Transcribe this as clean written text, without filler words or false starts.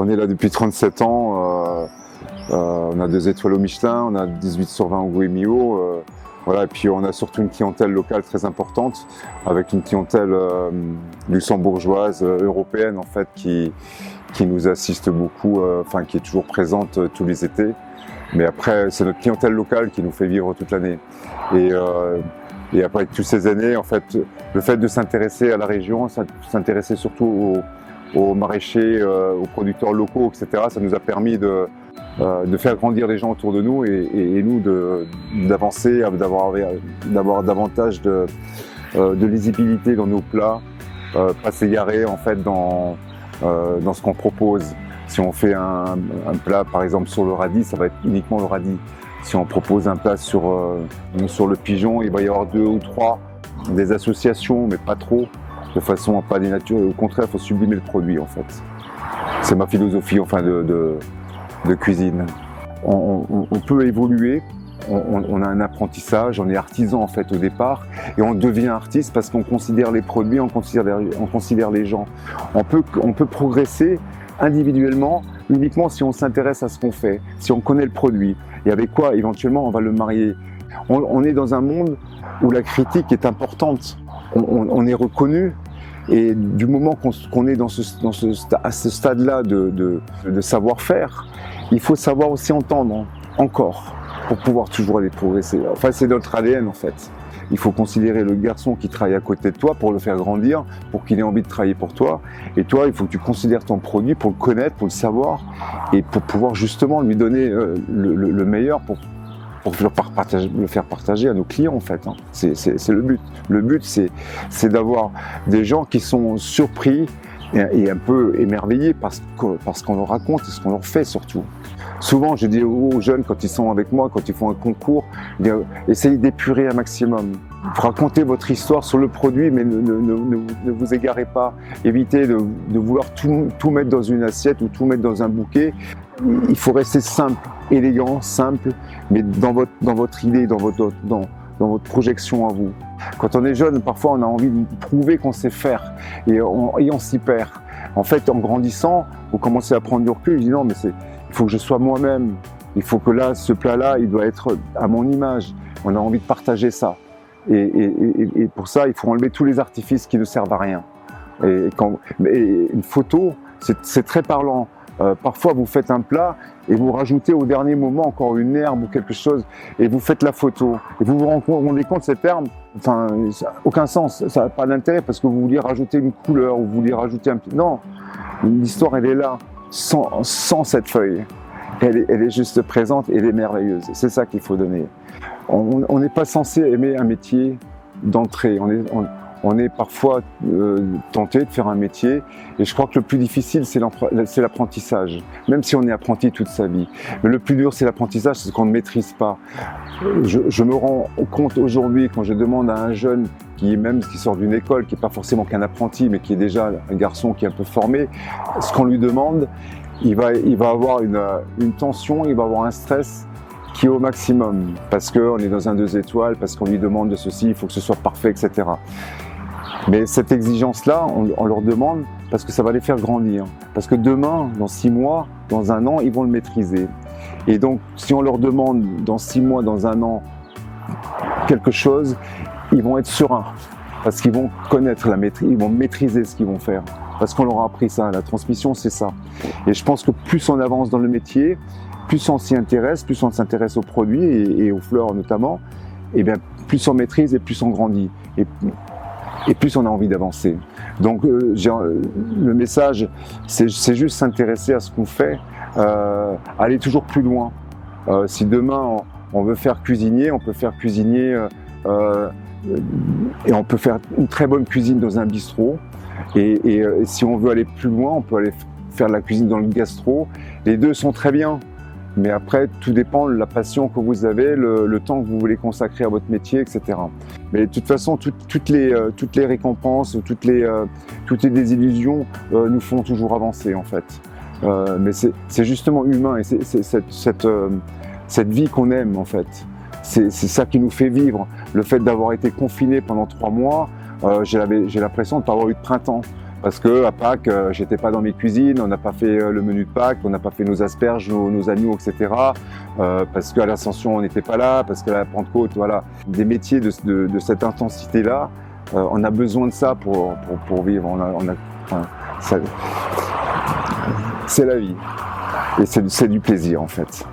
On est là depuis 37 ans, on a 2 étoiles au Michelin, on a 18 sur 20 au Goemio. Voilà, et puis on a surtout une clientèle locale très importante, avec une clientèle luxembourgeoise, européenne en fait, qui nous assiste beaucoup, enfin qui est toujours présente tous les étés. Mais après, c'est notre clientèle locale qui nous fait vivre toute l'année. Et après toutes ces années, en fait, le fait de s'intéresser à la région, s'intéresser surtout aux maraîchers, aux producteurs locaux, etc., ça nous a permis de faire grandir les gens autour de nous et nous d'avancer, d'avoir davantage de lisibilité dans nos plats, pas s'égarer en fait dans ce qu'on propose. Si on fait un plat par exemple sur le radis, ça va être uniquement le radis. Si on propose un plat sur le pigeon, il va y avoir 2 ou 3 des associations, mais pas trop, de façon à pas dénaturer. Au contraire, il faut sublimer le produit en fait. C'est ma philosophie enfin de cuisine. On peut évoluer, on a un apprentissage, on est artisan en fait au départ et on devient artiste parce qu'on considère les produits, on considère les gens. On peut progresser individuellement uniquement si on s'intéresse à ce qu'on fait, si on connaît le produit et avec quoi éventuellement on va le marier. On est dans un monde où la critique est importante, on est reconnu. Et du moment qu'on est à ce stade-là de savoir-faire, il faut savoir aussi entendre encore pour pouvoir toujours aller progresser. Enfin, c'est notre ADN en fait. Il faut considérer le garçon qui travaille à côté de toi pour le faire grandir, pour qu'il ait envie de travailler pour toi. Et toi, il faut que tu considères ton produit pour le connaître, pour le savoir et pour pouvoir justement lui donner le meilleur pour le faire partager à nos clients en fait. C'est le but. Le but c'est d'avoir des gens qui sont surpris et un peu émerveillés par ce qu'on leur raconte et ce qu'on leur fait surtout. Souvent je dis aux jeunes quand ils sont avec moi, quand ils font un concours, essayez d'épurer un maximum. Racontez votre histoire sur le produit mais ne vous égarez pas. Évitez de vouloir tout mettre dans une assiette ou tout mettre dans un bouquet. Il faut rester simple, élégant, simple, mais dans votre idée, dans votre projection à vous. Quand on est jeune, parfois on a envie de prouver qu'on sait faire et on s'y perd. En fait, en grandissant, vous commencez à prendre du recul, je dis non, mais il faut que je sois moi-même. Il faut que là, ce plat-là, il doit être à mon image. On a envie de partager ça. Et pour ça, il faut enlever tous les artifices qui ne servent à rien. Et une photo, c'est très parlant. Parfois, vous faites un plat et vous rajoutez au dernier moment encore une herbe ou quelque chose et vous faites la photo. Et vous vous rendez compte, cette herbe, enfin, ça n'a aucun sens, ça n'a pas d'intérêt parce que vous vouliez rajouter une couleur ou vous vouliez rajouter un petit... Non, l'histoire, elle est là, sans cette feuille. Elle est juste présente et elle est merveilleuse. C'est ça qu'il faut donner. On n'est pas censé aimer un métier d'entrée. On est parfois tenté de faire un métier et je crois que le plus difficile c'est l'apprentissage, même si on est apprenti toute sa vie. Mais le plus dur c'est l'apprentissage, c'est ce qu'on ne maîtrise pas. Je me rends compte aujourd'hui quand je demande à un jeune qui sort d'une école, qui n'est pas forcément qu'un apprenti mais qui est déjà un garçon qui est un peu formé, ce qu'on lui demande, il va avoir une tension, il va avoir un stress qui est au maximum parce qu'on est dans un 2 étoiles, parce qu'on lui demande de ceci, il faut que ce soit parfait, etc. Mais cette exigence-là, on leur demande parce que ça va les faire grandir. Parce que demain, dans 6 mois, dans 1 an, ils vont le maîtriser. Et donc, si on leur demande dans 6 mois, dans 1 an, quelque chose, ils vont être sereins. Parce qu'ils vont connaître la maîtrise, ils vont maîtriser ce qu'ils vont faire. Parce qu'on leur a appris ça, la transmission, c'est ça. Et je pense que plus on avance dans le métier, plus on s'y intéresse, plus on s'intéresse aux produits et aux fleurs notamment, et bien plus on maîtrise et plus on grandit. Et plus on a envie d'avancer. Donc le message, c'est juste s'intéresser à ce qu'on fait, aller toujours plus loin. Si demain on veut faire cuisinier, on peut faire cuisinier et on peut faire une très bonne cuisine dans un bistrot. Et si on veut aller plus loin, on peut aller faire de la cuisine dans le gastro. Les deux sont très bien. Mais après, tout dépend de la passion que vous avez, le temps que vous voulez consacrer à votre métier, etc. Mais de toute façon, toutes les récompenses, toutes les désillusions nous font toujours avancer, en fait. Mais c'est justement humain et c'est cette vie qu'on aime, en fait. C'est ça qui nous fait vivre. Le fait d'avoir été confiné pendant 3 mois, j'ai l'impression de ne pas avoir eu de printemps. Parce que à Pâques, j'étais pas dans mes cuisines, on n'a pas fait le menu de Pâques, on n'a pas fait nos asperges, nos agneaux, etc. Parce qu'à l'Ascension, on n'était pas là, parce qu'à la Pentecôte, voilà. Des métiers de cette intensité-là, on a besoin de ça pour vivre. C'est la vie. Et c'est du plaisir, en fait.